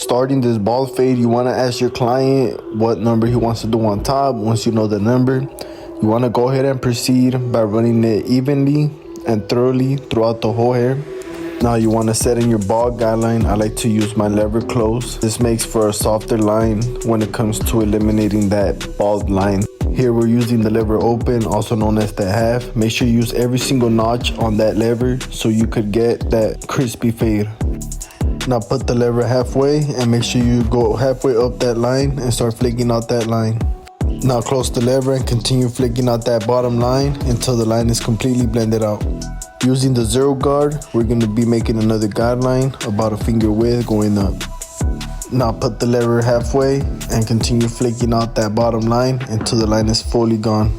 Starting this bald fade, you want to ask your client what number he wants to do on top. Once you know the number, you want to go ahead and proceed by running it evenly and thoroughly throughout the whole hair. Now you want to set in your bald guideline. I like to use my lever close. This makes for a softer line when it comes to eliminating that bald line. Here we're using the lever open, also known as the half. Make sure you use every single notch on that lever so you could get that crispy fade. Now put the lever halfway and make sure you go halfway up that line and start flicking out that line. Now close the lever and continue flicking out that bottom line until the line is completely blended out. Using the zero guard, we're going to be making another guideline about a finger width going up. Now put the lever halfway and continue flicking out that bottom line until the line is fully gone.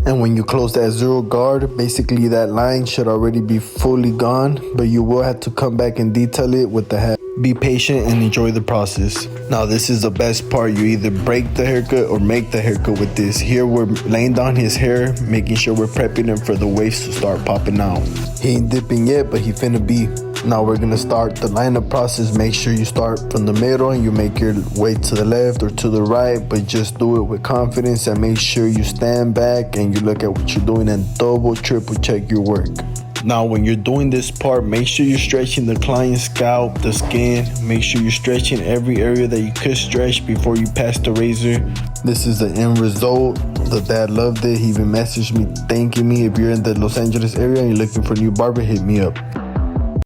And when you close that zero guard, basically that line should already be fully gone, but you will have to come back and detail it with the half. Be patient and enjoy the process. Now this is the best part. You either break the haircut or make the haircut with this. Here we're laying down his hair, making sure we're prepping him for the waves to start popping out. He ain't dipping yet, but he finna be. Now we're gonna start the lineup process. Make sure you start from the middle and you make your way to the left or to the right, but just do it with confidence and make sure you stand back and you look at what you're doing and double, triple check your work. Now when you're doing this part, make sure you're stretching the client's scalp, the skin. Make sure you're stretching every area that you could stretch before you pass the razor. This is the end result. The dad loved it. He even messaged me thanking me. If you're in the Los Angeles area and you're looking for a new barber, hit me up.